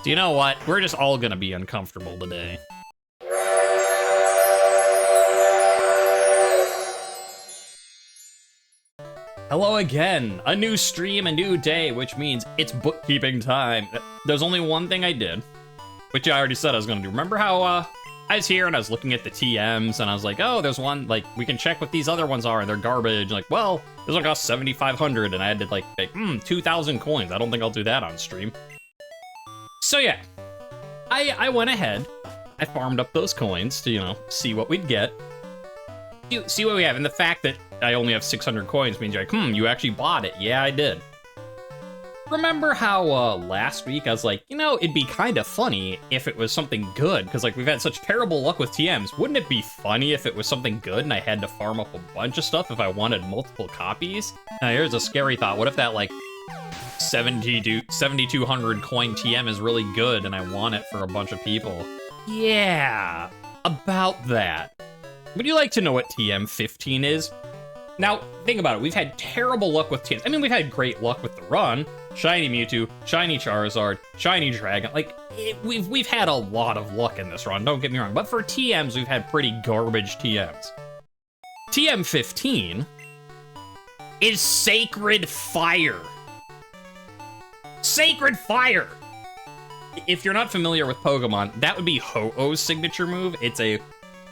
So you know what? We're just all gonna be uncomfortable today. Hello again, a new stream, a new day, which means it's bookkeeping time. There's only one thing I did, which I already said I was gonna do. Remember how I was here and I was looking at the TMs and I was like, oh, there's one, like, we can check what these other ones are and they're garbage. Like, well, this one costs 7,500 and I had to like, 2,000 coins. I don't think I'll do that on stream. So yeah, I went ahead, I farmed up those coins to, you know, see what we'd get. See what we have, and the fact that I only have 600 coins means you're like, you actually bought it. Yeah, I did. Remember how last week I was like, you know, it'd be kind of funny if it was something good, because like we've had such terrible luck with TMs. Wouldn't it be funny if it was something good and I had to farm up a bunch of stuff if I wanted multiple copies? Now here's a scary thought. What if that like 7,200 coin TM is really good and I want it for a bunch of people? Yeah, about that. Would you like to know what TM15 is? Now, think about it. We've had terrible luck with TMs. I mean, we've had great luck with the run. Shiny Mewtwo, Shiny Charizard, Shiny Dragon. Like, we've had a lot of luck in this run, don't get me wrong. But for TMs, we've had pretty garbage TMs. TM15 is Sacred Fire. Sacred Fire! If you're not familiar with Pokemon, that would be Ho-Oh's signature move. It's a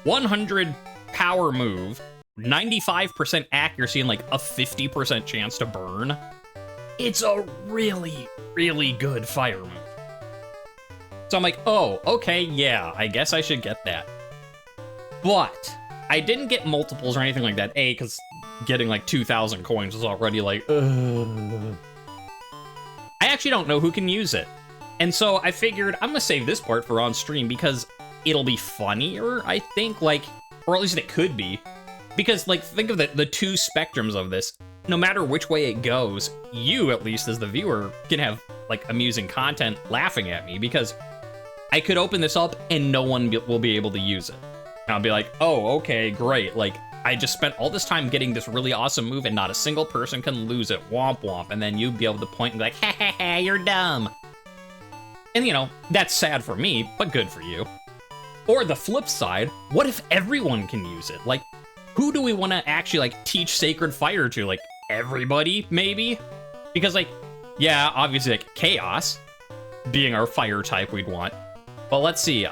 100 power move, 95% accuracy, and like a 50% chance to burn. It's a really, really good fire move. So I'm like, oh, okay, yeah, I guess I should get that. But I didn't get multiples or anything like that. A, because getting like 2,000 coins was already like, ugh. I actually don't know who can use it. And so I figured I'm gonna save this part for on stream because it'll be funnier, I think, like, or at least it could be. Because, like, think of the two spectrums of this. No matter which way it goes, you, at least as the viewer, can have, like, amusing content laughing at me, because I could open this up and no one will be able to use it. And I'll be like, oh, okay, great. Like, I just spent all this time getting this really awesome move and not a single person can lose it. Womp womp. And then you'd be able to point and be like, ha ha ha, you're dumb. And, you know, that's sad for me, but good for you. Or the flip side, what if everyone can use it? Like, who do we want to actually, like, teach Sacred Fire to? Like, everybody, maybe? Because, like, yeah, obviously, like, Chaos being our fire type we'd want. But let's see,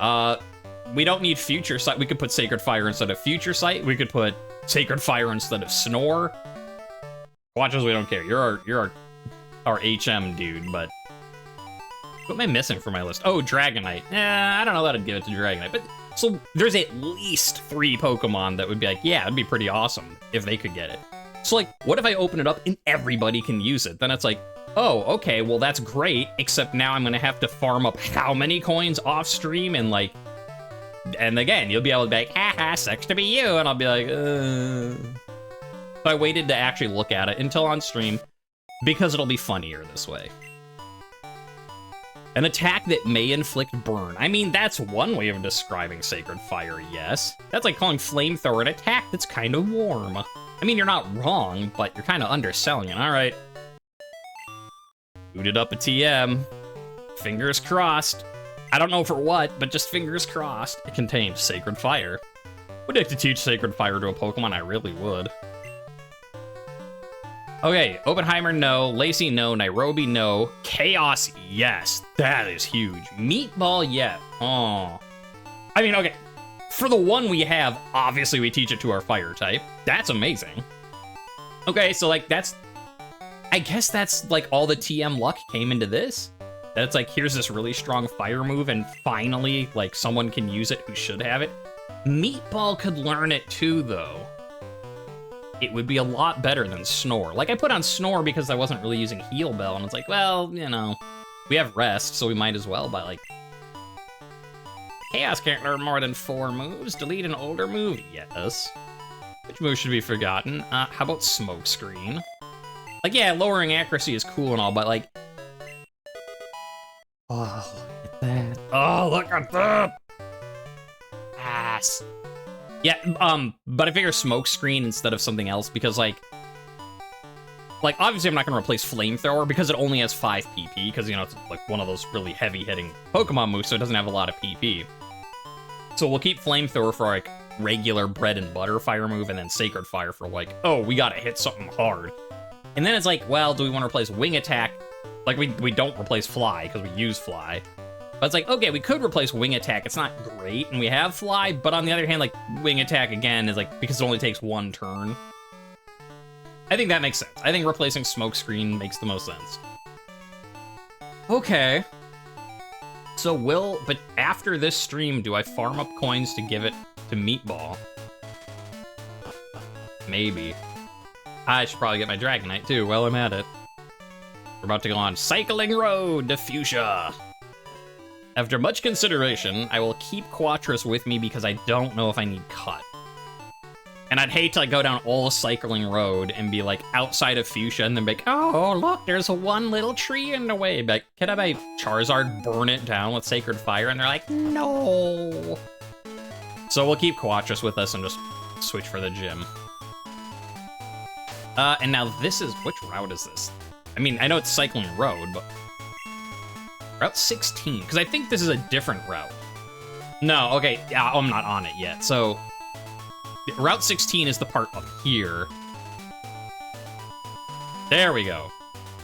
we don't need Future Sight. We could put Sacred Fire instead of Future Sight. We could put Sacred Fire instead of Snore. Watch us, we don't care. You're our HM dude, but what am I missing for my list? Oh, Dragonite. I don't know that I'd give it to Dragonite, but so there's at least 3 Pokemon that would be like, yeah, it'd be pretty awesome if they could get it. So like, what if I open it up and everybody can use it? Then it's like, oh, okay, well that's great, except now I'm gonna have to farm up how many coins off stream and like, and again, you'll be able to be like, haha, sucks to be you, and I'll be like, So I waited to actually look at it until on stream because it'll be funnier this way. An attack that may inflict burn. I mean, that's one way of describing Sacred Fire, yes. That's like calling Flamethrower an attack that's kind of warm. I mean, you're not wrong, but you're kind of underselling it. All right. Booted up a TM. Fingers crossed. I don't know for what, but just fingers crossed. It contains Sacred Fire. Would I like to teach Sacred Fire to a Pokemon? I really would. Okay, Oppenheimer, no. Lacey, no. Nairobi, no. Chaos, yes. That is huge. Meatball, yeah. Oh. I mean, okay. For the one we have, obviously we teach it to our fire type. That's amazing. Okay, so like that's... I guess that's like all the TM luck came into this. That's like, here's this really strong fire move and finally, like, someone can use it who should have it. Meatball could learn it too, though. It would be a lot better than Snore. Like, I put on Snore because I wasn't really using Heal Bell, and it's like, well, you know, we have Rest, so we might as well, but like... Chaos can't learn more than 4 moves. Delete an older move? Yes. Which move should be forgotten? How about Smokescreen? Like, yeah, lowering accuracy is cool and all, but like... Oh, look at that. Oh, look at that! Ass. Yeah, but I figure Smokescreen instead of something else because, like, Like, obviously I'm not going to replace Flamethrower because it only has 5 PP, because, you know, it's like one of those really heavy-hitting Pokemon moves, so it doesn't have a lot of PP. So we'll keep Flamethrower for, like, regular bread and butter fire move, and then Sacred Fire for, like, oh, we gotta hit something hard. And then it's like, well, do we want to replace Wing Attack? Like, we don't replace Fly, because we use Fly. But it's like, okay, we could replace Wing Attack. It's not great, and we have Fly, but on the other hand, like, Wing Attack, again, is like, because it only takes 1 turn. I think that makes sense. I think replacing Smokescreen makes the most sense. Okay. So but after this stream, do I farm up coins to give it to Meatball? Maybe. I should probably get my Dragonite, too, while I'm at it. We're about to go on Cycling Road to Fuchsia. After much consideration, I will keep Quattrus with me because I don't know if I need Cut. And I'd hate to like go down all Cycling Road and be like outside of Fuchsia and then be like, oh, look, there's one little tree in the way. But can I my Charizard burn it down with Sacred Fire? And they're like, no. So we'll keep Quattrus with us and just switch for the gym. And now this is, which route is this? I mean, I know it's Cycling Road, but Route 16, because I think this is a different route. No, okay, yeah, I'm not on it yet. So Route 16 is the part up here. There we go.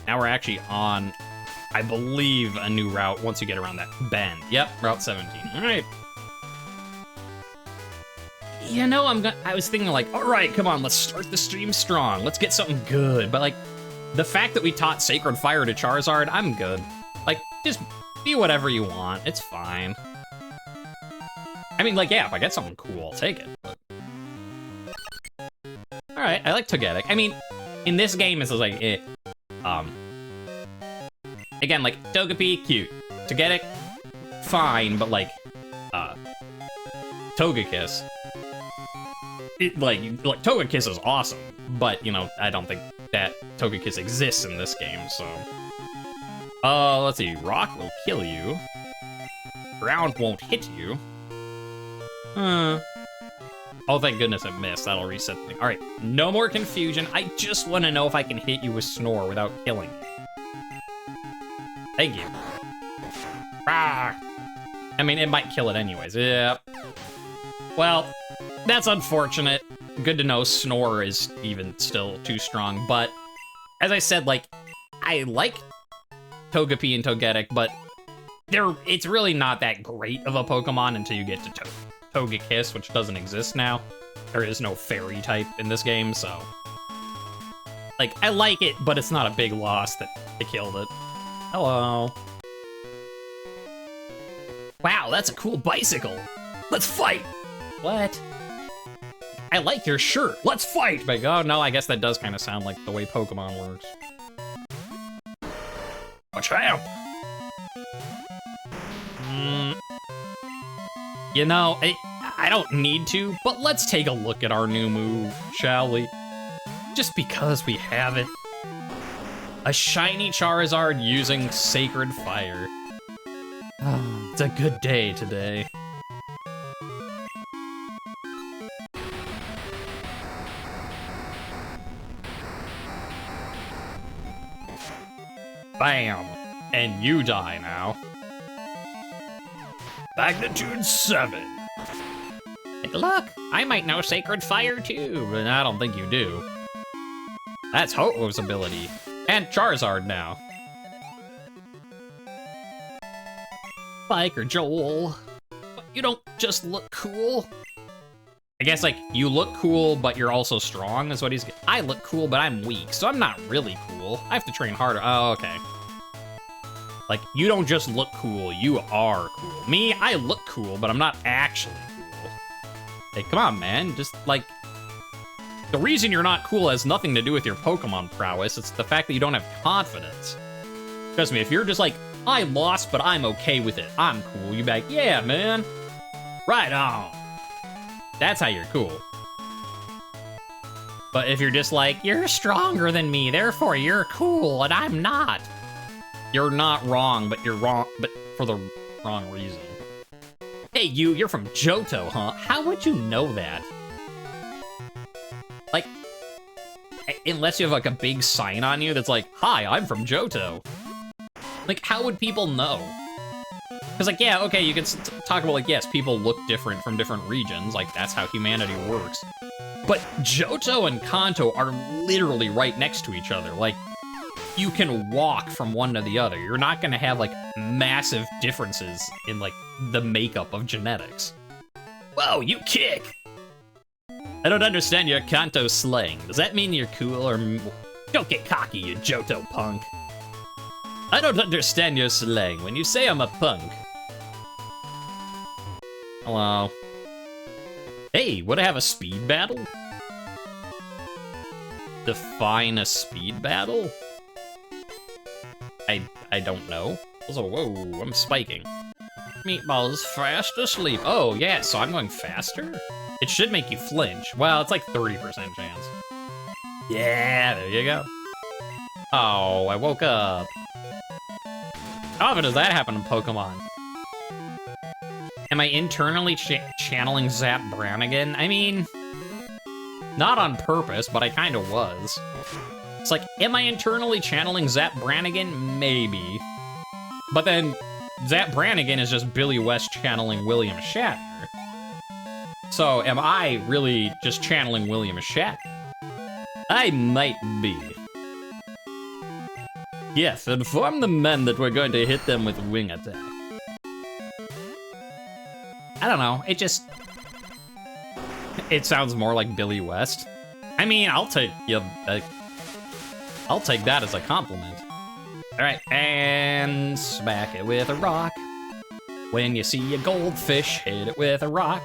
Now we're actually on, I believe, a new route once you get around that bend. Yep, Route 17. All right. You know, I was thinking like, all right, come on, let's start the stream strong. Let's get something good. But like, the fact that we taught Sacred Fire to Charizard, I'm good. Like, just be whatever you want. It's fine. I mean, like, yeah, if I get something cool, I'll take it. But all right, I like Togetic. I mean, in this game, it's like, again, like, Togepi, cute. Togetic, fine, but like, Togekiss. Like, Togekiss is awesome, but, you know, I don't think that Togekiss exists in this game, so. Let's see, Rock will kill you. Ground won't hit you. Oh, thank goodness it missed. That'll reset the thing. All right, no more confusion. I just want to know if I can hit you with Snore without killing you. Thank you. Ah. I mean, it might kill it anyways. Yeah. Well, that's unfortunate. Good to know Snore is even still too strong, but as I said, like, I like Togepi and Togetic, but it's really not that great of a Pokemon until you get to Togekiss, which doesn't exist now. There is no fairy type in this game, so like, I like it, but it's not a big loss that they killed it. Hello. Wow, that's a cool bicycle. Let's fight. What? I like your shirt. Let's fight. Like, oh no, I guess that does kind of sound like the way Pokemon works. Watch out. You know, I don't need to, but let's take a look at our new move, shall we? Just because we have it. A shiny Charizard using Sacred Fire. Oh, it's a good day today. Bam! And you die now. Magnitude 7. Like, look, I might know Sacred Fire too, but I don't think you do. That's Ho-Oh's ability. And Charizard now. Biker Joel. But you don't just look cool. I guess, like, you look cool, but you're also strong, is what he's... I look cool, but I'm weak, so I'm not really cool. I have to train harder. Oh, okay. Like, you don't just look cool, you are cool. Me, I look cool, but I'm not actually cool. Hey, come on, man. Just, like... The reason you're not cool has nothing to do with your Pokemon prowess. It's the fact that you don't have confidence. Trust me, if you're just like, I lost, but I'm okay with it. I'm cool. You'd be like, yeah, man. Right on. That's how you're cool. But if you're just like, you're stronger than me, therefore you're cool, and I'm not. You're not wrong, but you're wrong, but for the wrong reason. Hey, you're from Johto, huh? How would you know that? Like, unless you have like a big sign on you that's like, hi, I'm from Johto. Like, how would people know? Because, like, yeah, okay, you can talk about, like, yes, people look different from different regions. Like, that's how humanity works. But Johto and Kanto are literally right next to each other. Like, you can walk from one to the other. You're not going to have, like, massive differences in, like, the makeup of genetics. Whoa, you kick! I don't understand your Kanto slang. Does that mean you're cool or... Don't get cocky, you Johto punk. I don't understand your slang. When you say I'm a punk... Hello. Hey, would I have a speed battle? Define a speed battle? I don't know. Also, whoa, I'm spiking. Meatball's fast asleep. Oh, yeah, so I'm going faster? It should make you flinch. Well, it's like 30% chance. Yeah, there you go. Oh, I woke up. How often does that happen in Pokemon? Am I internally channeling Zap Brannigan? I mean, not on purpose, but I kind of was. It's like, am I internally channeling Zap Brannigan? Maybe. But then, Zap Brannigan is just Billy West channeling William Shatner. So, am I really just channeling William Shatner? I might be. Yes, inform the men that we're going to hit them with wing attack. I don't know, it just... It sounds more like Billy West. I mean, I'll take that as a compliment. Alright, and smack it with a rock. When you see a goldfish, hit it with a rock.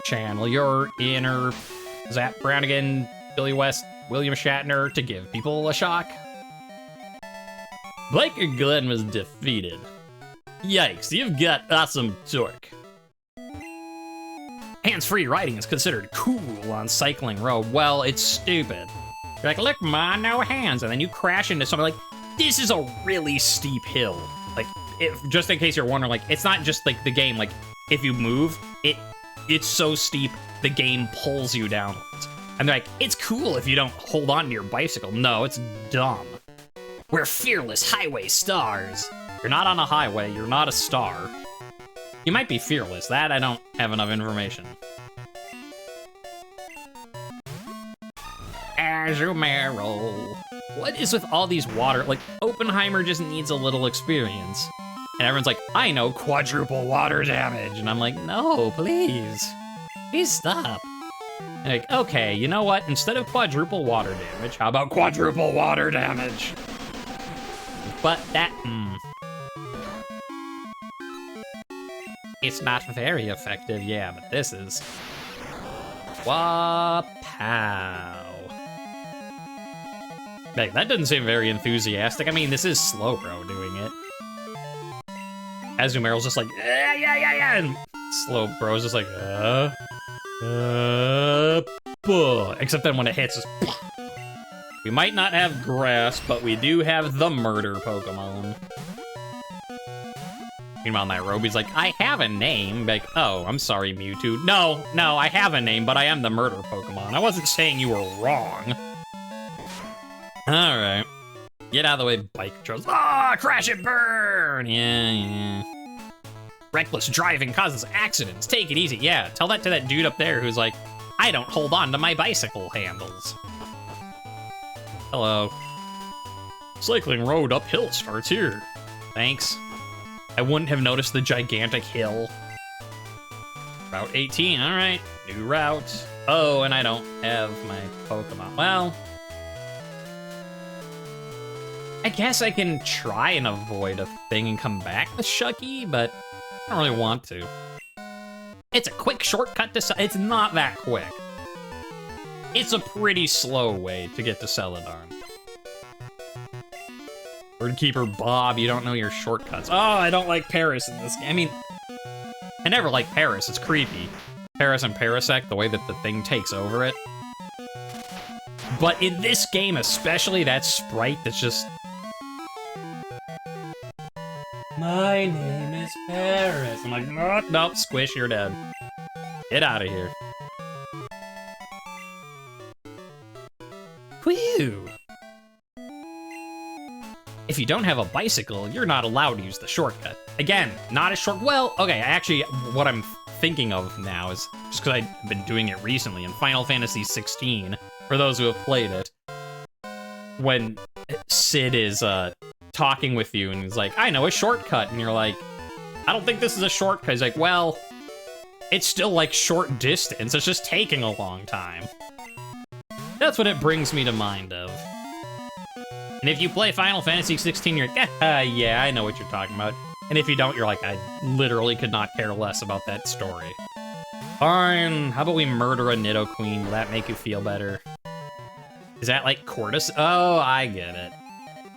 Channel your inner Zap Brannigan, Billy West, William Shatner to give people a shock. Biker Glenn was defeated. Yikes, you've got awesome torque. Hands-free riding is considered cool on Cycling Road. Well, it's stupid. You're like, look, ma, no hands. And then you crash into something like, this is a really steep hill. Like, just in case you're wondering, like, it's not just like the game, like, if you move, it's so steep, the game pulls you downwards. And they're like, it's cool if you don't hold on to your bicycle. No, it's dumb. We're fearless highway stars. You're not on a highway, you're not a star. You might be fearless, that I don't have enough information. Azumarill. What is with all these water? Like, Oppenheimer just needs a little experience. And everyone's like, I know quadruple water damage. And I'm like, no, please. Please stop. And like, okay, you know what? Instead of quadruple water damage, how about quadruple water damage? But that, It's not very effective, yeah, but this is. Wapow. Like, that doesn't seem very enthusiastic. I mean, this is Slowbro doing it. Azumarill's just like, yeah, and Slowbro's just like, except then when it hits, it's, we might not have grass, but we do have the murder Pokemon. Meanwhile, Nairobi's like, I have a name. Like, oh, I'm sorry, Mewtwo. No, I have a name, but I am the murder Pokemon. I wasn't saying you were wrong. Alright. Get out of the way, bike trolls. Ah, crash and burn! Yeah. Reckless driving causes accidents. Take it easy. Yeah, tell that to that dude up there who's like, I don't hold on to my bicycle handles. Hello. Cycling road uphill starts here. Thanks. I wouldn't have noticed the gigantic hill. Route 18, all right. New route. Oh, and I don't have my Pokemon. Well, I guess I can try and avoid a thing and come back with Shucky, but I don't really want to. It's a quick shortcut to... It's not that quick. It's a pretty slow way to get to Celadon. Birdkeeper Bob, you don't know your shortcuts. Oh, I don't like Paris in this game. I mean, I never liked Paris. It's creepy. Paris and Parasect, the way that the thing takes over it. But in this game especially, that sprite that's just... My name is Paris. I'm like, nope, squish, you're dead. Get out of here. Whew. If you don't have a bicycle, you're not allowed to use the shortcut. Again, not a short, well, okay, actually, what I'm thinking of now is, just because I've been doing it recently, in Final Fantasy 16, for those who have played it, when Sid is talking with you, and he's like, I know a shortcut, and you're like, I don't think this is a shortcut. He's like, well, it's still like short distance, it's just taking a long time. That's what it brings me to mind of. And if you play Final Fantasy 16, you're like, yeah, I know what you're talking about. And if you don't, you're like, I literally could not care less about that story. Fine, how about we murder a Nido Queen? Will that make you feel better? Is that like Cortis? Oh, I get it.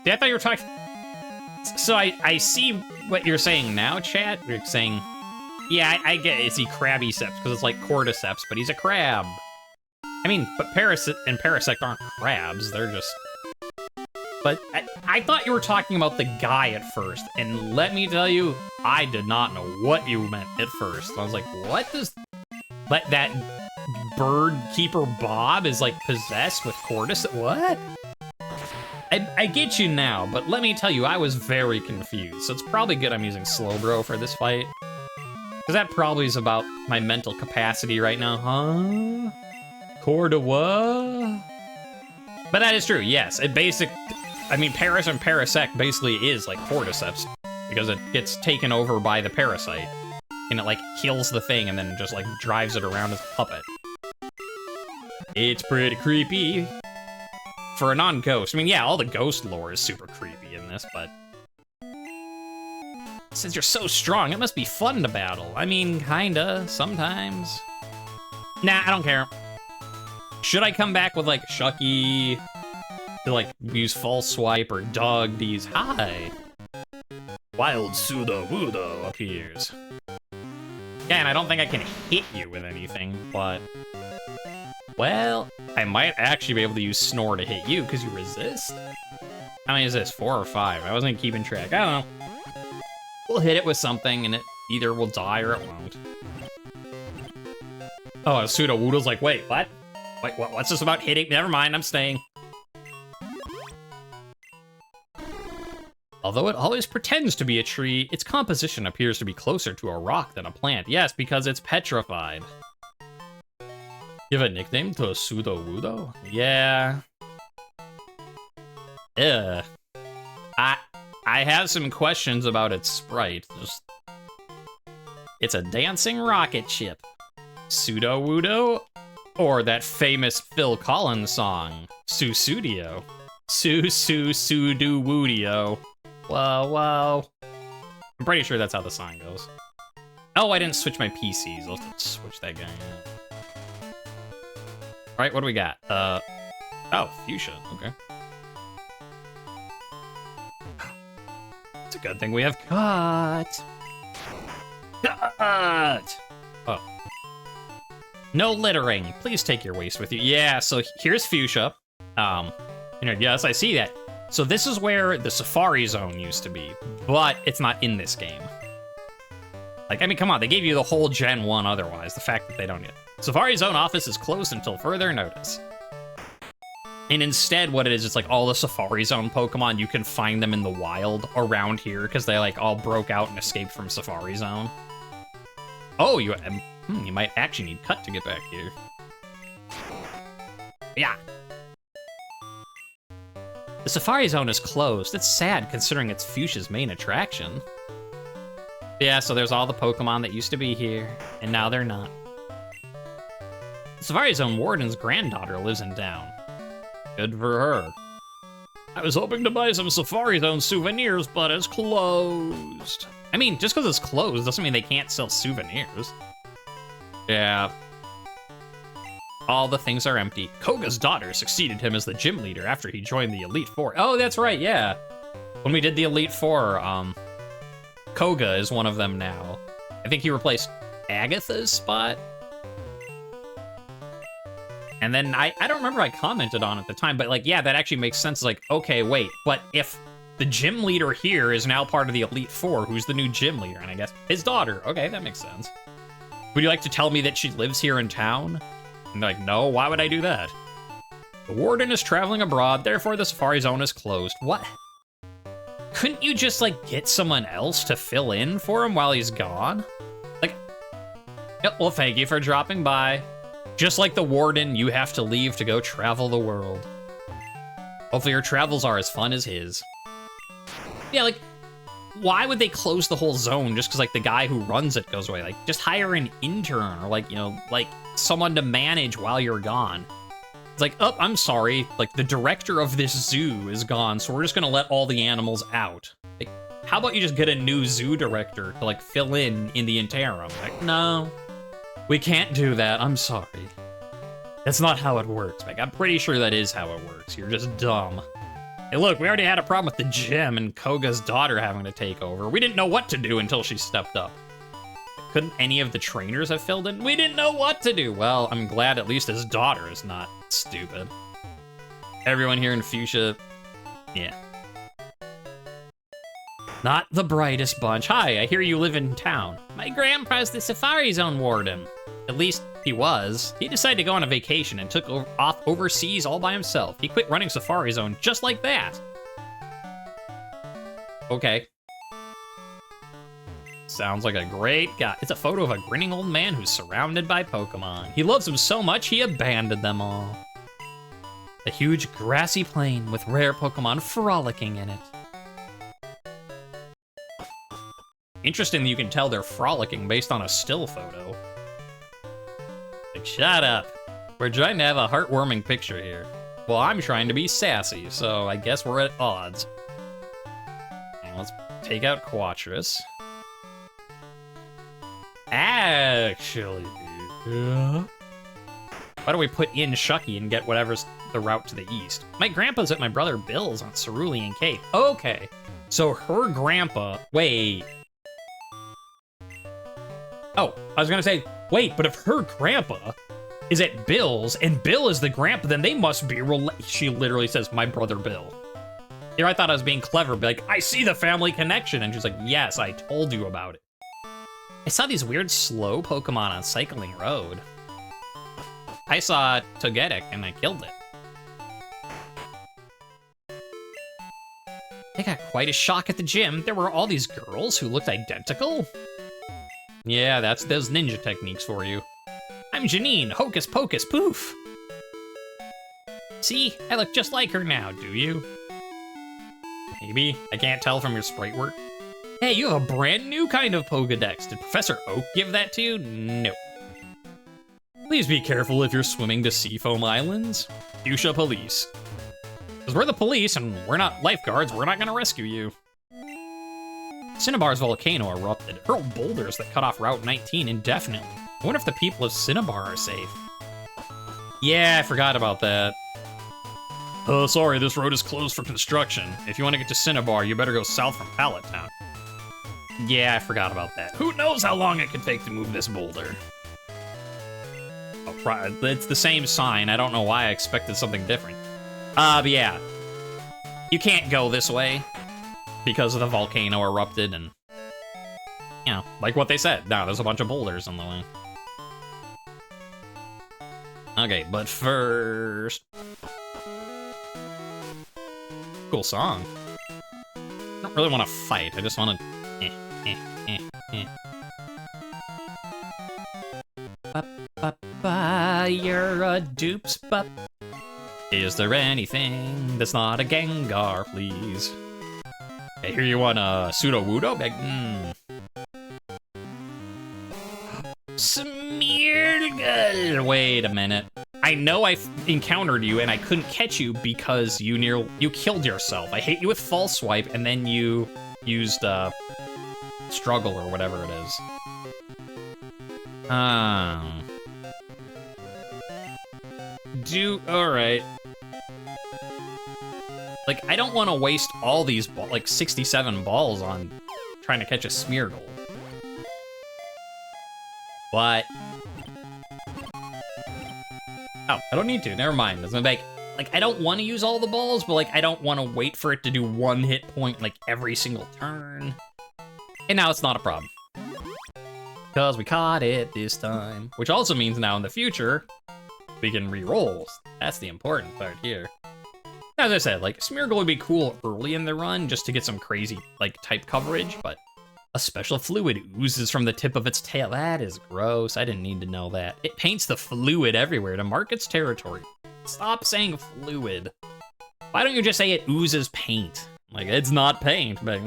See, I thought you were talking... So I see what you're saying now, chat. You're saying, yeah, I get it. Is he Crabbiceps? Because it's like Cordyceps, but he's a crab. I mean, but Parasect and Parasect aren't crabs. They're just... But I thought you were talking about the guy at first, and let me tell you, I did not know what you meant at first. I was like, what does... That bird keeper Bob is like possessed with Cordyceps? What? I get you now, but let me tell you, I was very confused. So it's probably good I'm using Slowbro for this fight. Because that probably is about my mental capacity right now. Huh? Cordowa? But that is true, yes. I mean, Paris and Parasect basically is like Cordyceps. Because it gets taken over by the parasite. And it like kills the thing and then just like drives it around as a puppet. It's pretty creepy. For a non-ghost. I mean, yeah, all the ghost lore is super creepy in this, but... Since you're so strong, it must be fun to battle. I mean, kinda, sometimes. Nah, I don't care. Should I come back with, like, Shucky to, like, use False Swipe or Doug to use Hi? Wild Pseudo-Wudo appears. Yeah, and I don't think I can hit you with anything, but... Well, I might actually be able to use Snore to hit you, because you resist. How many is this, 4 or 5? I wasn't keeping track, I don't know. We'll hit it with something, and it either will die or it won't. Oh, Pseudo-Wudo's like, wait, what? Wait, what's this about hitting? Never mind, I'm staying. Although it always pretends to be a tree, its composition appears to be closer to a rock than a plant. Yes, because it's petrified. You have a nickname to a Pseudo-Wudo? Yeah. Ugh. I have some questions about its sprite. It's a dancing rocket ship. Pseudo-Wudo? Or that famous Phil Collins song, Susudio. Su-su-su-do-wudio. Whoa, whoa. I'm pretty sure that's how the song goes. Oh, I didn't switch my PCs. I'll have to switch that guy out. All right, what do we got? Oh, Fuchsia, okay. It's a good thing we have Cut. Cut! Oh. No littering. Please take your waste with you. Yeah, so here's Fuchsia. Yes, I see that. So this is where the Safari Zone used to be, but it's not in this game. Like, I mean, come on, they gave you the whole Gen 1 otherwise. The fact that they don't yet. Safari Zone office is closed until further notice. And instead, what it is, it's like all the Safari Zone Pokemon, you can find them in the wild around here because they like all broke out and escaped from Safari Zone. Oh, you might actually need Cut to get back here. Yeah. The Safari Zone is closed. It's sad considering it's Fuchsia's main attraction. Yeah, so there's all the Pokemon that used to be here, and now they're not. The Safari Zone Warden's granddaughter lives in town. Good for her. I was hoping to buy some Safari Zone souvenirs, but it's closed. I mean, just because it's closed doesn't mean they can't sell souvenirs. Yeah. All the things are empty. Koga's daughter succeeded him as the gym leader after he joined the Elite Four. Oh, that's right, yeah. When we did the Elite Four, Koga is one of them now. I think he replaced Agatha's spot. And then I don't remember I commented on it at the time, but like, yeah, that actually makes sense. It's like, okay, wait, but if the gym leader here is now part of the Elite Four, who's the new gym leader? And I guess his daughter. Okay, that makes sense. Would you like to tell me that she lives here in town? And they're like, no, why would I do that? The warden is traveling abroad, therefore the safari zone is closed. What? Couldn't you just, like, get someone else to fill in for him while he's gone? Like, yep, well, thank you for dropping by. Just like the warden, you have to leave to go travel the world. Hopefully your travels are as fun as his. Yeah, like, why would they close the whole zone just because, like, the guy who runs it goes away? Like, just hire an intern or, like, you know, like, someone to manage while you're gone. It's like, oh, I'm sorry, like, the director of this zoo is gone, so we're just gonna let all the animals out. Like, how about you just get a new zoo director to, like, fill in the interim? Like, no, we can't do that, I'm sorry. That's not how it works. Like, I'm pretty sure that is how it works. You're just dumb. Hey, look, we already had a problem with the gym and Koga's daughter having to take over. We didn't know what to do until she stepped up. Couldn't any of the trainers have filled in? We didn't know what to do. Well, I'm glad at least his daughter is not stupid. Everyone here in Fuchsia, yeah. Not the brightest bunch. Hi, I hear you live in town. My grandpa's the Safari Zone warden. At least he was. He decided to go on a vacation and took off overseas all by himself. He quit running Safari Zone just like that. Okay. Sounds like a great guy. It's a photo of a grinning old man who's surrounded by Pokemon. He loves them so much, he abandoned them all. A huge grassy plain with rare Pokemon frolicking in it. Interesting that you can tell they're frolicking based on a still photo. Like, shut up. We're trying to have a heartwarming picture here. Well, I'm trying to be sassy, so I guess we're at odds. And let's take out Quattrus. Actually, yeah. Why don't we put in Shucky and get whatever's the route to the east? My grandpa's at my brother Bill's on Cerulean Cape. Okay, so her grandpa, wait. Oh, I was gonna say, wait, but if her grandpa is at Bill's and Bill is the grandpa, then they must be she literally says, my brother Bill. Here, I thought I was being clever, be like, I see the family connection. And she's like, yes, I told you about it. I saw these weird slow Pokemon on Cycling Road. I saw Togetic and I killed it. I got quite a shock at the gym. There were all these girls who looked identical. Yeah, that's those ninja techniques for you. I'm Janine, hocus pocus poof. See, I look just like her now, do you? Maybe, I can't tell from your sprite work. Hey, you have a brand new kind of Pokedex. Did Professor Oak give that to you? Nope. Please be careful if you're swimming to Seafoam Islands. Fuchsia Police. Because we're the police and we're not lifeguards, we're not gonna rescue you. Cinnabar's volcano erupted, hurled boulders that cut off Route 19 indefinitely. I wonder if the people of Cinnabar are safe. Yeah, I forgot about that. Oh, sorry, this road is closed for construction. If you want to get to Cinnabar, you better go south from Pallet Town. Yeah, I forgot about that. Who knows how long it could take to move this boulder? Oh, it's the same sign. I don't know why I expected something different. But yeah. You can't go this way because of the volcano erupted and, you know, like what they said. Now there's a bunch of boulders in the way. Okay, but first... Cool song. I don't really want to fight. I just want to... You're a dupes, but is there anything that's not a Gengar, please? I hear you want a Pseudo-Wudo? Smeargle! Wait a minute. I know I encountered you and I couldn't catch you because you killed yourself. I hit you with False Swipe and then you used Struggle or whatever it is. Alright. Like, I don't want to waste all these, like, 67 balls on trying to catch a Smeargle. But... Oh, I don't need to, never mind. It's like, I don't want to use all the balls, but, like, I don't want to wait for it to do one hit point, like, every single turn. And now it's not a problem. Because we caught it this time. Which also means now in the future, we can re-roll. That's the important part here. As I said, like, Smeargle would be cool early in the run just to get some crazy, like, type coverage, but a special fluid oozes from the tip of its tail. That is gross. I didn't need to know that. It paints the fluid everywhere to mark its territory. Stop saying fluid. Why don't you just say it oozes paint? Like, it's not paint, but...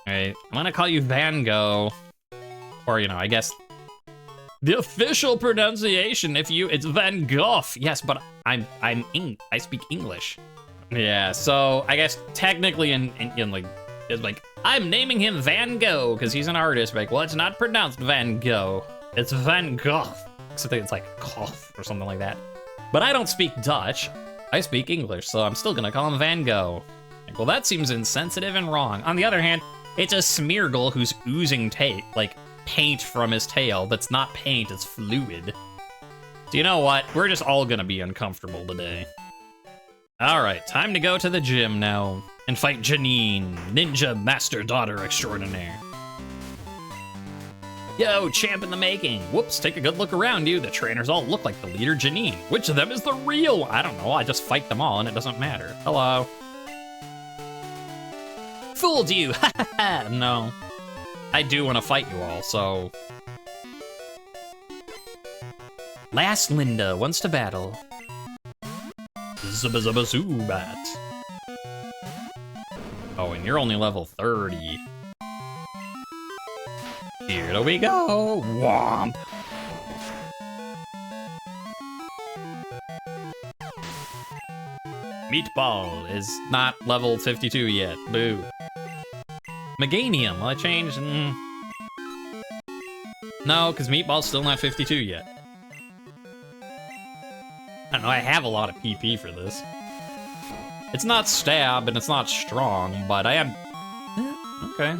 Alright, I'm gonna call you Van Gogh. Or, you know, I guess... The official pronunciation, it's Van Gogh. Yes, but I speak English. Yeah, so I guess technically in like, it's like, I'm naming him Van Gogh because he's an artist. Like, well, it's not pronounced Van Gogh. It's Van Gogh. Except it's like cough or something like that. But I don't speak Dutch. I speak English, so I'm still gonna call him Van Gogh. Like, well, that seems insensitive and wrong. On the other hand, it's a Smeargle who's oozing paint from his tail. That's not paint, it's fluid. So you know what? We're just all gonna be uncomfortable today. Alright, time to go to the gym now and fight Janine, ninja master daughter extraordinaire. Yo, champ in the making. Whoops, take a good look around you. The trainers all look like the leader, Janine. Which of them is the real? I don't know, I just fight them all and it doesn't matter. Hello. Fooled you, ha ha ha. No. I do want to fight you all, so... Last Linda wants to battle. Zubba-zubba-zoobat. Oh, and you're only level 30. Here we go. Womp. Meatball is not level 52 yet. Boo. Meganium, will I change? No, because Meatball's still not 52 yet. I don't know, I have a lot of PP for this. It's not stab, and it's not strong, but I am... Okay.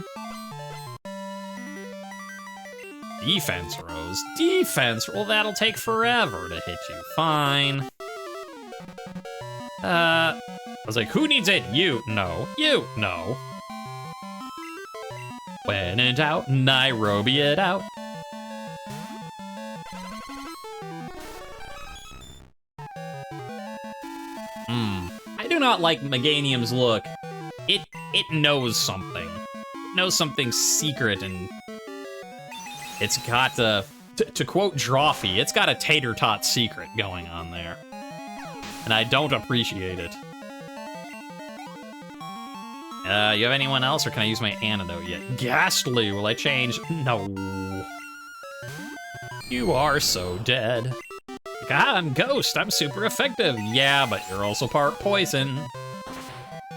Defense Rose. Defense? Well, that'll take forever to hit you. Fine. I was like, who needs it? You. No. You. No. When in doubt, Nairobi it out. I do not like Meganium's look. It knows something. It knows something secret, and it's got to quote Drawfee, it's got a tater tot secret going on there. And I don't appreciate it. You have anyone else, or can I use my antidote yet? Ghastly, will I change? No. You are so dead. Like, I'm Ghost, I'm super effective. Yeah, but you're also part poison.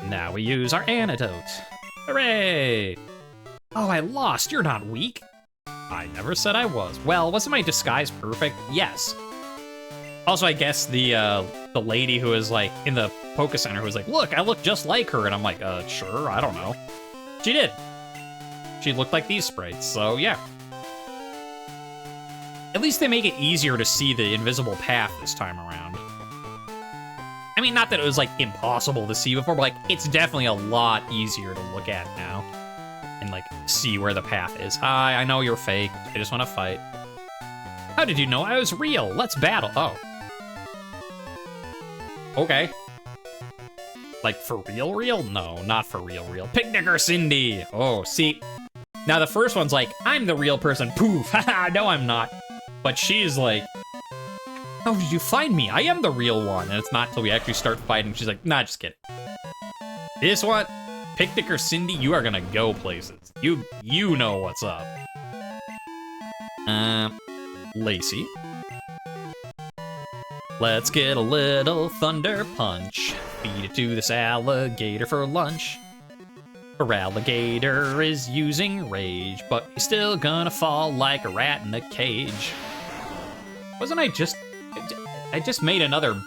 Now we use our antidote. Hooray! Oh, I lost, you're not weak. I never said I was. Well, wasn't my disguise perfect? Yes. Also, I guess the lady who was like in the Poke Center who was like, look, I look just like her, and I'm like, sure, I don't know. She did. She looked like these sprites, so yeah. At least they make it easier to see the invisible path this time around. I mean, not that it was like impossible to see before, but like it's definitely a lot easier to look at now and like see where the path is. Hi, I know you're fake. I just want to fight. How did you know I was real? Let's battle. Oh. Okay. Like, for real real? No, not for real real. Picnicker Cindy! Oh, see. Now the first one's like, I'm the real person. Poof! Haha, no I'm not. But she's like, how did you find me? I am the real one. And it's not till we actually start fighting. She's like, nah, just kidding. This one, Picnicker Cindy, you are gonna go places. You know what's up. Lacey. Let's get a little thunder punch. Feed it to this alligator for lunch. Our alligator is using rage, but he's still gonna fall like a rat in a cage. Wasn't I just made another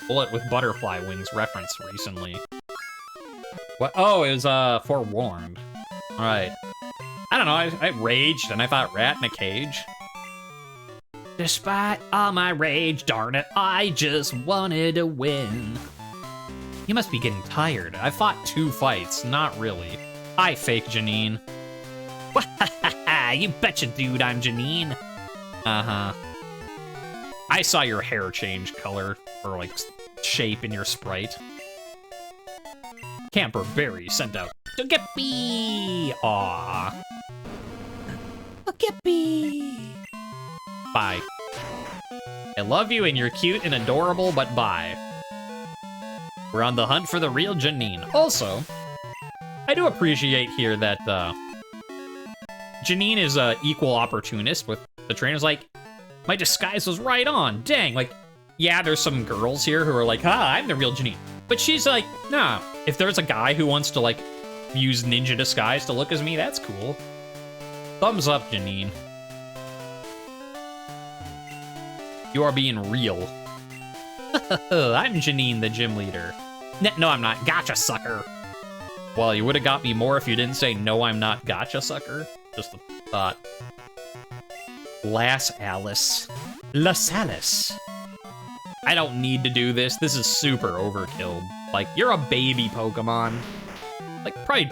bullet with butterfly wings reference recently. What? Oh, it was forewarned. All right. I don't know, I raged and I thought rat in a cage. Despite all my rage, darn it, I just wanted to win. You must be getting tired. I fought 2 fights, not really. Hi, fake Janine. You betcha, dude, I'm Janine. Uh-huh. I saw your hair change color or like shape in your sprite. Camper Berry sent out Togepi. Aw. Togepi. Bye. I love you and you're cute and adorable, but bye. We're on the hunt for the real Janine. Also, I do appreciate here that Janine is a equal opportunist with the trainers. Like, my disguise was right on. Dang, like, yeah, there's some girls here who are like, I'm the real Janine. But she's like, nah, if there's a guy who wants to, like, use ninja disguise to look as me, that's cool. Thumbs up, Janine. You are being real. I'm Janine, the gym leader. No, I'm not. Gotcha, sucker. Well, you would have got me more if you didn't say, no, I'm not. Gotcha, sucker. Just a thought. Lass Alice. LaSalis. I don't need to do this. This is super overkill. Like, you're a baby Pokemon. Like, probably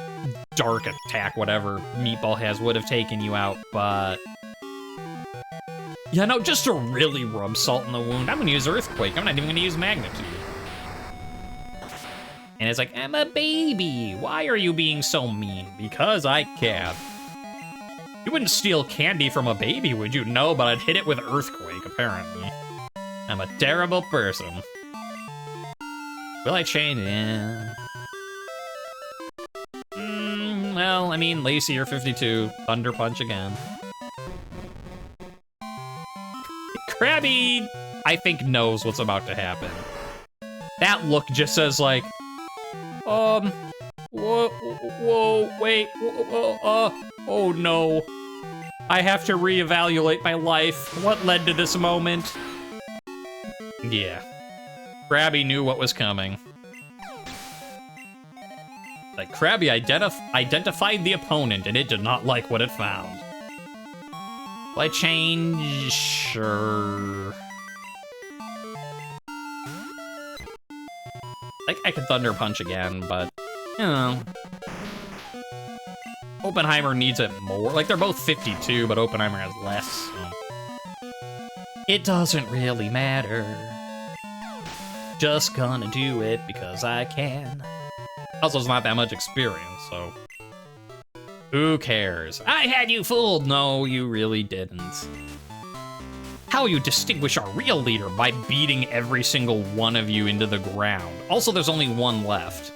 Dark Attack, whatever Meatball has, would have taken you out, but... Yeah, no, just to really rub salt in the wound, I'm gonna use Earthquake. I'm not even gonna use Magnitude. And it's like, I'm a baby. Why are you being so mean? Because I can. You wouldn't steal candy from a baby, would you? No, but I'd hit it with Earthquake, apparently. I'm a terrible person. Will I change? Yeah. Well, I mean, Lacey, you're 52. Thunder Punch again. Krabby, I think, knows what's about to happen. That look just says, like, whoa, wait, oh no. I have to reevaluate my life. What led to this moment? Yeah. Krabby knew what was coming. Like, Krabby identified the opponent, and it did not like what it found. Will I change? Sure. Like, I could Thunder Punch again, but, you know. Oppenheimer needs it more. Like, they're both 52, but Oppenheimer has less, so. It doesn't really matter. Just gonna do it because I can. Also, it's not that much experience, so. Who cares? I had you fooled! No, you really didn't. How you distinguish our real leader? By beating every single one of you into the ground. Also, there's only one left.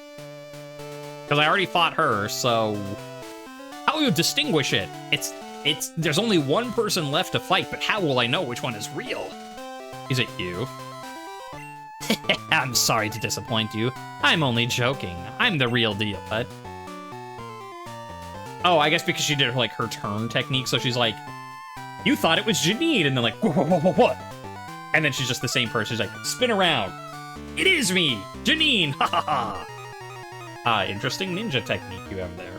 Because I already fought her, so... How will you distinguish it? There's only one person left to fight, but how will I know which one is real? Is it you? I'm sorry to disappoint you. I'm only joking. I'm the real deal, but... Oh, I guess because she did, like, her turn technique, so she's like, you thought it was Janine, and then like, what? And then she's just the same person. She's like, spin around. It is me, Janine, ha ha ha. Ah, interesting ninja technique you have there.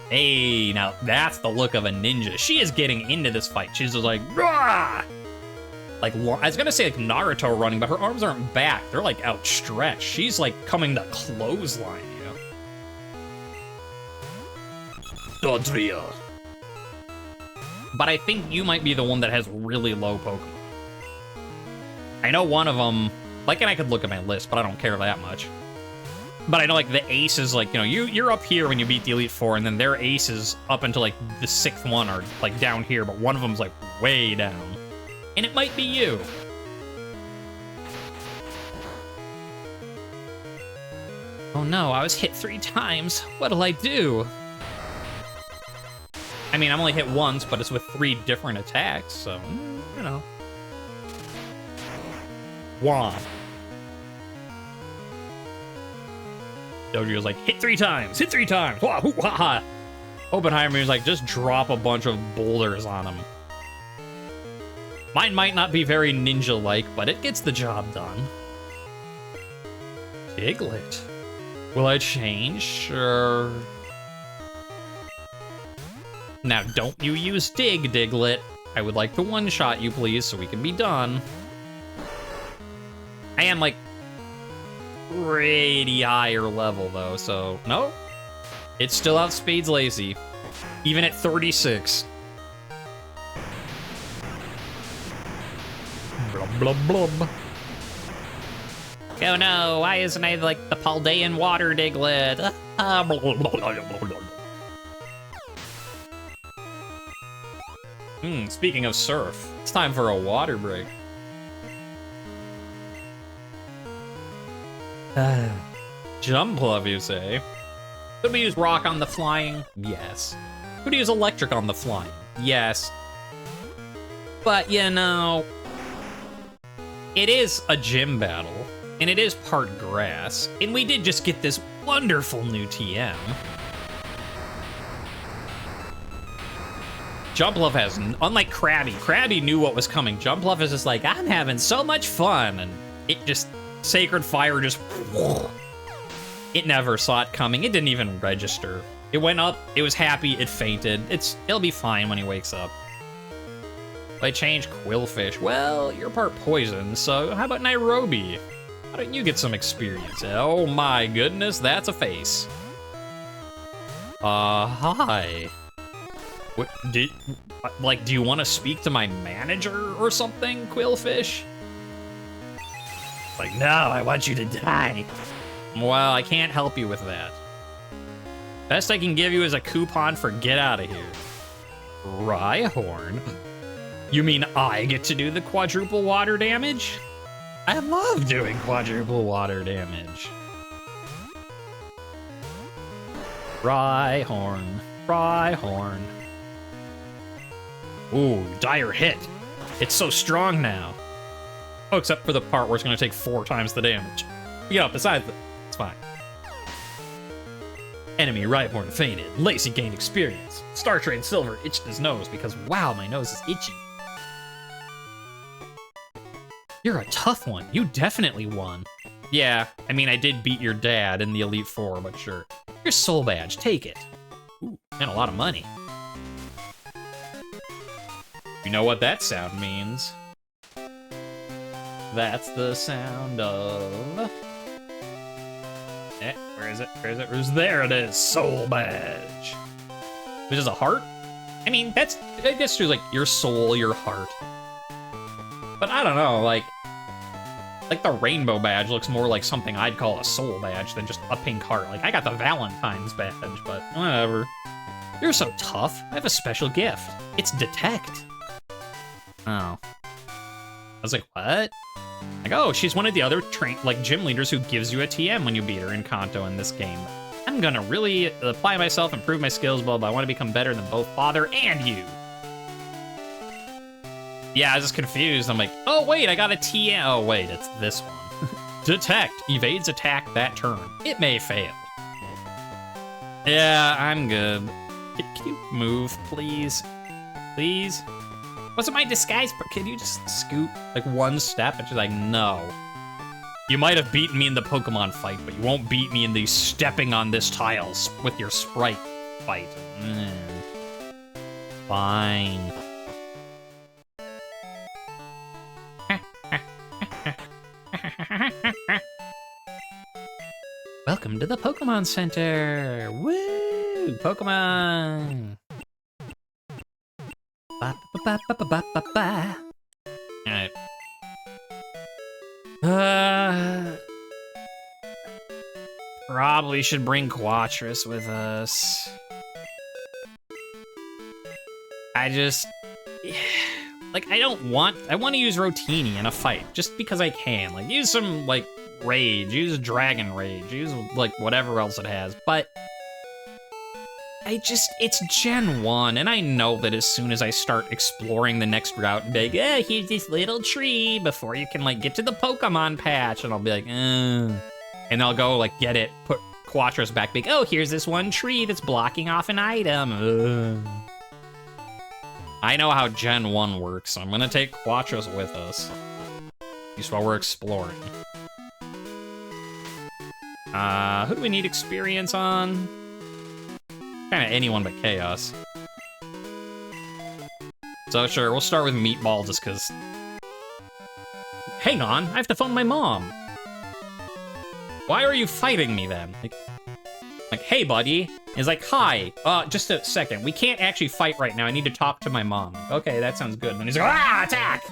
Hey, now that's the look of a ninja. She is getting into this fight. She's just like, rah! Like, I was gonna say like Naruto running, but her arms aren't back. They're like outstretched. She's like coming to clothesline you. Dodria. But I think you might be the one that has really low Pokemon. I know one of them, like, and I could look at my list, but I don't care that much. But I know, like, the aces, like, you know, you're up here when you beat the Elite Four, and then their aces up until, like, the 6th one are, like, down here, but one of them's, like, way down. And it might be you. Oh no, I was hit 3 times. What'll I do? I mean, I'm only hit once, but it's with 3 different attacks, so, you know. One. Doji was like, hit 3 times, hit 3 times. Wah, hoo, ha, ha. Oppenheimer was like, just drop a bunch of boulders on him. Mine might not be very ninja-like, but it gets the job done. Diglett. Will I change? Sure. Now, don't you use Dig, Diglett. I would like to one-shot you, please, so we can be done. I am, like, pretty higher level, though, so... No. It still outspeeds Lacey. Even at 36. blub, blub. Oh no, why isn't I like the Paldean water Diglett? Speaking of surf, it's time for a water break. Jumpluff, you say? Could we use rock on the flying? Yes. Could we use electric on the flying? Yes. But, you know, it is a gym battle, and it is part grass, and we did just get this wonderful new TM. Jumpluff has, unlike Krabby, Krabby knew what was coming. Jumpluff is just like, I'm having so much fun, and it just, Sacred Fire just, it never saw it coming. It didn't even register. It went up, it was happy, it fainted. It'll be fine when he wakes up. I change Quillfish. Well, you're part poison, so how about Nairobi? Why don't you get some experience? Oh my goodness, that's a face. Hi. What, do you want to speak to my manager or something, Quillfish? Like, no, I want you to die. Well, I can't help you with that. Best I can give you is a coupon for get out of here. Rhyhorn? You mean I get to do the quadruple water damage? I love doing quadruple water damage. Rhyhorn. Rhyhorn. Ooh, dire hit. It's so strong now. Oh, except for the part where it's gonna take 4 times the damage. Yeah, besides that, it's fine. Enemy Rhyhorn fainted. Lacey gained experience. StarTrain Silver itched his nose because, wow, my nose is itchy. You're a tough one. You definitely won. Yeah, I mean, I did beat your dad in the Elite Four, but sure. Your soul badge, take it. Ooh, and a lot of money. You know what that sound means? That's the sound of... Eh, where is it? Where is it? There it is, soul badge. Which is a heart? I mean, I guess true, like, your soul, your heart. But I don't know, like the rainbow badge looks more like something I'd call a soul badge than just a pink heart. Like, I got the Valentine's badge, but whatever. You're so tough. I have a special gift. It's detect. Oh. I was like, what? Like, oh, she's one of the other gym leaders who gives you a TM when you beat her in Kanto in this game. I'm gonna really apply myself, improve my skills, blah, blah. I want to become better than both father and you. Yeah, I was just confused. I'm like, oh, wait, I got a TM. Oh, wait, it's this one. Detect. Evades attack that turn. It may fail. Yeah, I'm good. Can you move, please? Please? Wasn't my disguise? Can you just scoot like one step? And she's like, no. You might have beaten me in the Pokemon fight, but you won't beat me in the stepping on this tile with your sprite fight. Fine. Welcome to the Pokemon Center! Woo! Pokemon! Ba, ba, ba, ba, ba, ba, ba. Alright. Probably should bring Quattrus with us. I want to use Rotini in a fight, just because I can. Like, use some, like, Rage, use Dragon Rage, use, like, whatever else it has, but it's Gen 1, and I know that as soon as I start exploring the next route, and be like, here's this little tree before you can, like, get to the Pokemon patch, and I'll be like, and I'll go, like, get it, put Quattrus back, be like, oh, here's this one tree that's blocking off an item. I know how Gen 1 works, so I'm gonna take Quattrus with us. At least while we're exploring. Who do we need experience on? Kinda anyone but Chaos. So sure, we'll start with Meatball just cause... Hang on, I have to phone my mom. Why are you fighting me then? Like, hey buddy. He's like, hi, just a second. We can't actually fight right now. I need to talk to my mom. Okay, that sounds good. And then he's like, attack!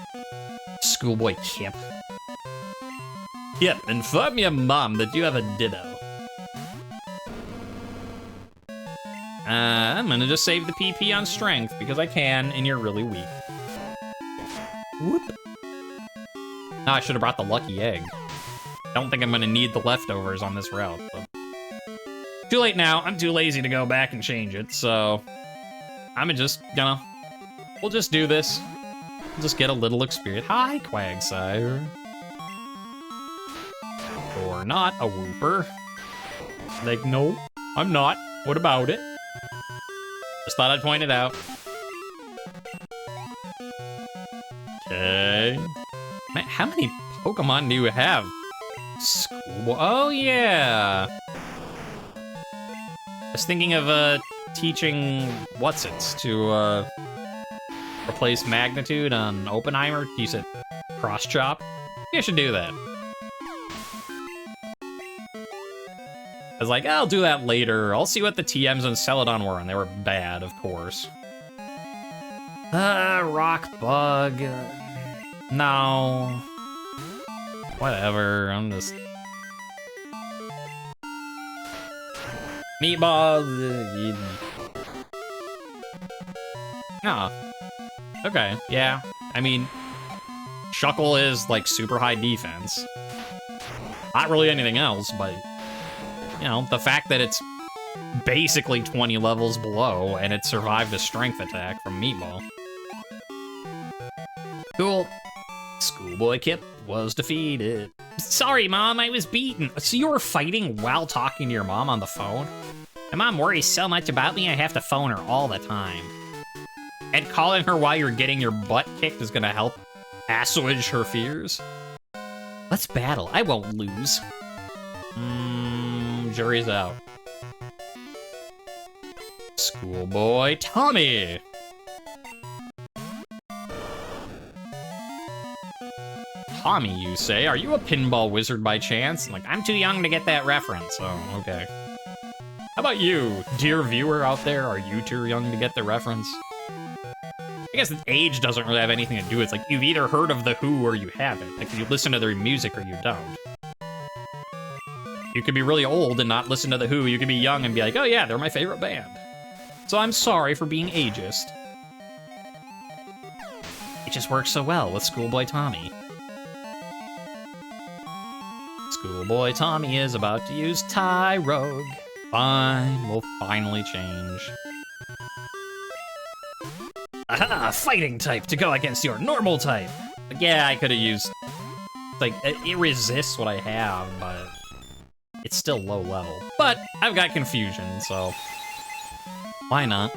Schoolboy Kip. Kip, inform your mom that you have a ditto. I'm gonna just save the PP on strength because I can, and you're really weak. Whoop. Oh, I should have brought the lucky egg. Don't think I'm gonna need the leftovers on this route. But... Too late now. I'm too lazy to go back and change it, so I'm just gonna. We'll just do this. We'll just get a little experience. Hi, Quagsire. Or not a Wooper. Like, no, I'm not. What about it? Just thought I'd point it out. Okay. Man, how many Pokemon do you have? Oh, yeah. I was thinking of teaching Whatsits to replace Magnitude on Oppenheimer. You said Cross Chop. Maybe I should do that. I was like, I'll do that later. I'll see what the TMs on Celadon were, and they were bad, of course. Rock Bug. No. Whatever, I'm just... Meatball. Ah. Okay, yeah. I mean, Shuckle is, like, super high defense. Not really anything else, but... You know, the fact that it's basically 20 levels below and it survived a strength attack from Meatball. Cool. Schoolboy Kip was defeated. Sorry, Mom, I was beaten. So you were fighting while talking to your mom on the phone? My mom worries so much about me, I have to phone her all the time. And calling her while you're getting your butt kicked is gonna help assuage her fears? Let's battle. I won't lose. Jury's out. Schoolboy Tommy! Tommy, you say? Are you a pinball wizard by chance? Like, I'm too young to get that reference. Oh, okay. How about you, dear viewer out there? Are you too young to get the reference? I guess age doesn't really have anything to do with it. It's like, you've either heard of The Who or you haven't. Like, you listen to their music or you don't. You could be really old and not listen to The Who. You could be young and be like, oh yeah, they're my favorite band. So I'm sorry for being ageist. It just works so well with Schoolboy Tommy. Schoolboy Tommy is about to use Tyrogue. Fine, we'll finally change. Aha, fighting type to go against your normal type. Like, yeah, I could have used... Like, it resists what I have, but... It's still low level. But I've got confusion, so why not?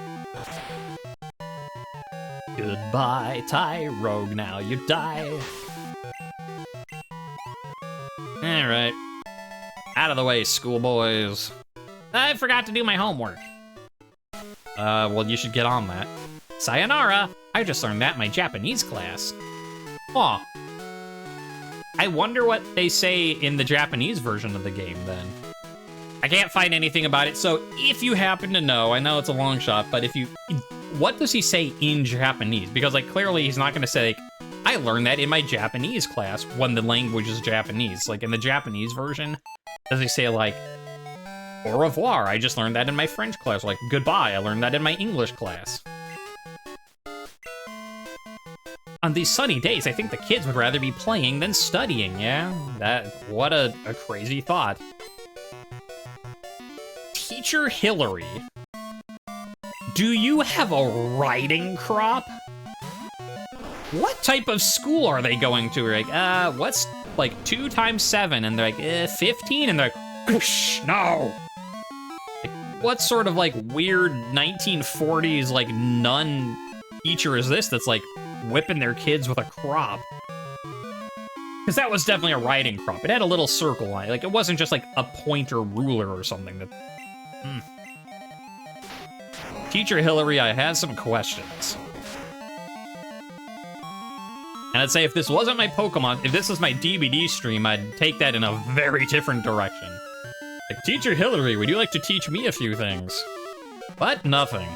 Goodbye, Tyrogue, now you die. Alright. Out of the way, schoolboys. I forgot to do my homework. Well, you should get on that. Sayonara! I just learned that in my Japanese class. Aw. I wonder what they say in the Japanese version of the game, then. I can't find anything about it, so if you happen to know, I know it's a long shot, but if you... What does he say in Japanese? Because, like, clearly he's not gonna say, like, I learned that in my Japanese class when the language is Japanese. Like, in the Japanese version, does he say, like, au revoir, I just learned that in my French class. Like, goodbye, I learned that in my English class. On these sunny days, I think the kids would rather be playing than studying, yeah? What a crazy thought. Teacher Hillary, do you have a riding crop? What type of school are they going to? We're like, what's, like, 2 times 7? And they're like, 15? And they're like, whoosh, no! Like, what sort of, like, weird 1940s, like, nun teacher is this that's, like, whipping their kids with a crop? Because that was definitely a riding crop. It had a little circle line. Like, it wasn't just like a pointer ruler or something. That. Teacher Hillary, I have some questions. And I'd say if this wasn't my Pokemon, if this was my DVD stream, I'd take that in a very different direction. Like, Teacher Hillary, would you like to teach me a few things? But nothing.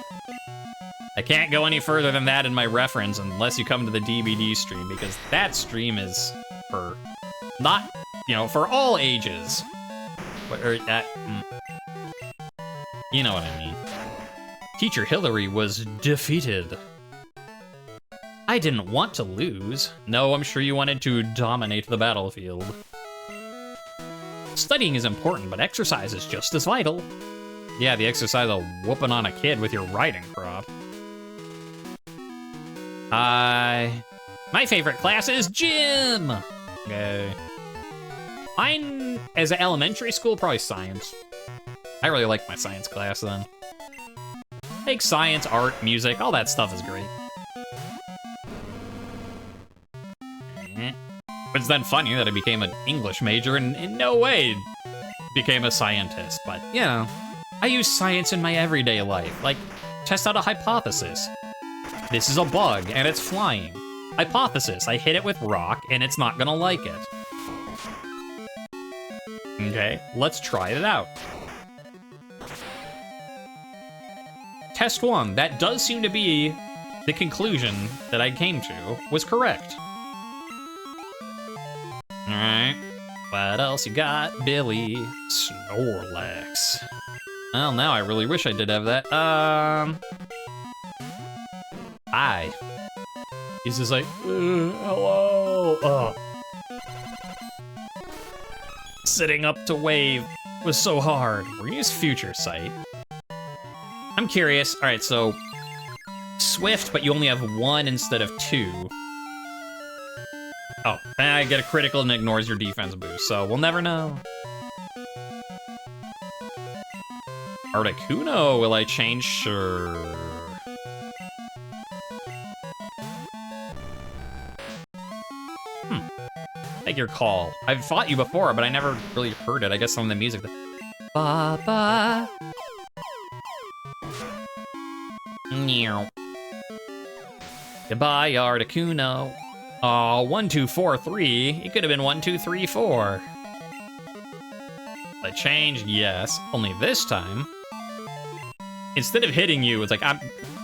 I can't go any further than that in my reference unless you come to the DVD stream, because that stream is for not, for all ages. You know what I mean. Teacher Hillary was defeated. I didn't want to lose. No, I'm sure you wanted to dominate the battlefield. Studying is important, but exercise is just as vital. Yeah, the exercise of whooping on a kid with your riding crop. My favorite class is gym. Okay. Mine, as an elementary school, probably science. I really like my science class then. Like science, art, music, all that stuff is great. It's then funny that I became an English major and in no way became a scientist, but I use science in my everyday life, like test out a hypothesis. This is a bug and it's flying. Hypothesis, I hit it with rock and it's not gonna like it. Okay, let's try it out. Test 1, that does seem to be the conclusion that I came to, was correct. Alright, what else you got, Billy? Snorlax. Well, now I really wish I did have that. Hi. He's just like, hello. Sitting up to wave was so hard. We're gonna use Future Sight. I'm curious. All right, so Swift, but you only have 1 instead of 2. Oh, and I get a critical and ignores your defense boost, so we'll never know. Articuno, will I change? Sure. Take your call. I've fought you before, but I never really heard it. I guess some of the music. Ba-ba. Meow. Goodbye, Articuno. Aw, 1, 2, 4, 3. It could have been 1, 2, 3, 4. I changed, yes. Only this time, instead of hitting you, it's like,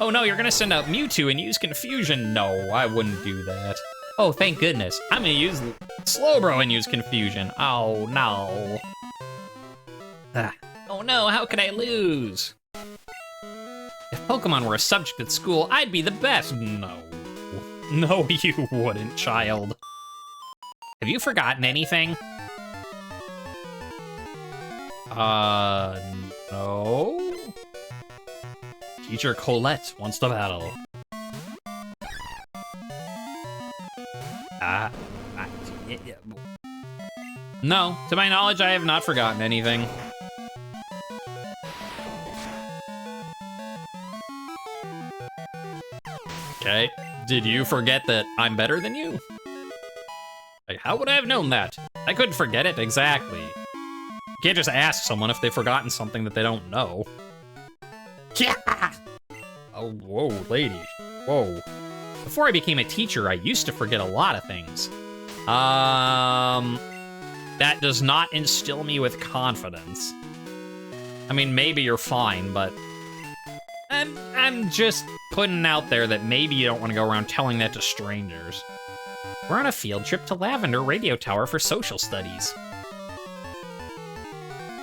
oh no, you're gonna send out Mewtwo and use Confusion. No, I wouldn't do that. Oh, thank goodness. I'm gonna use Slowbro and use Confusion. Oh no. Oh no, how could I lose? If Pokemon were a subject at school, I'd be the best. No. No, you wouldn't, child. Have you forgotten anything? No. Teacher Colette wants to battle. No, to my knowledge, I have not forgotten anything. Okay, did you forget that I'm better than you? Like, how would I have known that? I couldn't forget it, exactly. You can't just ask someone if they've forgotten something that they don't know. Yeah! Oh, whoa, lady. Whoa. Before I became a teacher, I used to forget a lot of things. That does not instill me with confidence. I mean, maybe you're fine, but I'm just putting out there that maybe you don't want to go around telling that to strangers. We're on a field trip to Lavender Radio Tower for social studies.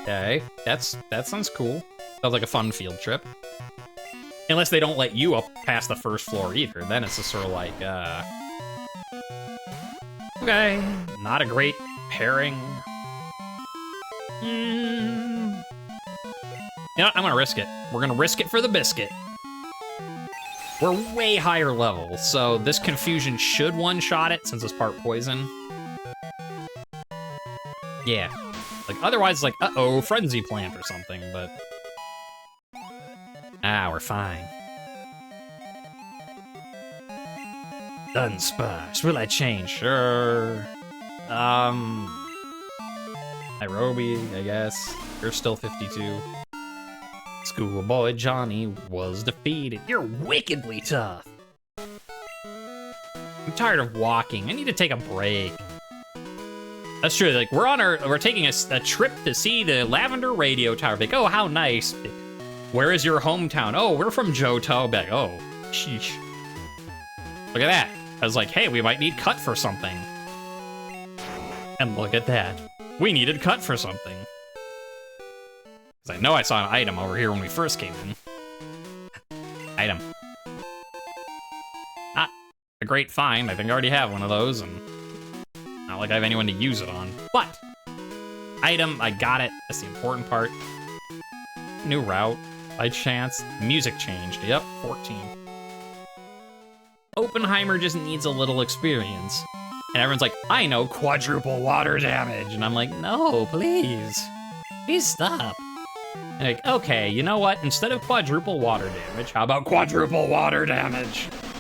Okay, that sounds cool. Sounds like a fun field trip. Unless they don't let you up past the first floor either, then it's just sort of like, okay, not a great pairing. You know what, I'm gonna risk it. We're gonna risk it for the biscuit. We're way higher level, so this Confusion should one-shot it since it's part poison. Yeah, like otherwise it's like, uh-oh, Frenzy Plant or something, but we're fine. Dunsparce, will I change? Sure. Nairobi, I guess. You're still 52. Schoolboy Johnny was defeated. You're wickedly tough. I'm tired of walking. I need to take a break. That's true. Like we're taking a trip to see the Lavender Radio Tower. Like, oh, how nice. Where is your hometown? Oh, we're from Johto. Like, oh, Sheesh. Look at that. I was like, hey, we might need cut for something. And look at that. We needed cut for something. Because I know I saw an item over here when we first came in. Item. Not a great find. I think I already have one of those, and not like I have anyone to use it on. But item, I got it. That's the important part. New route, by chance. Music changed. Yep, 14. Oppenheimer just needs a little experience. And everyone's like, I know quadruple water damage. And I'm like, no, please. Please stop. And like, okay, you know what? Instead of quadruple water damage, how about quadruple water damage?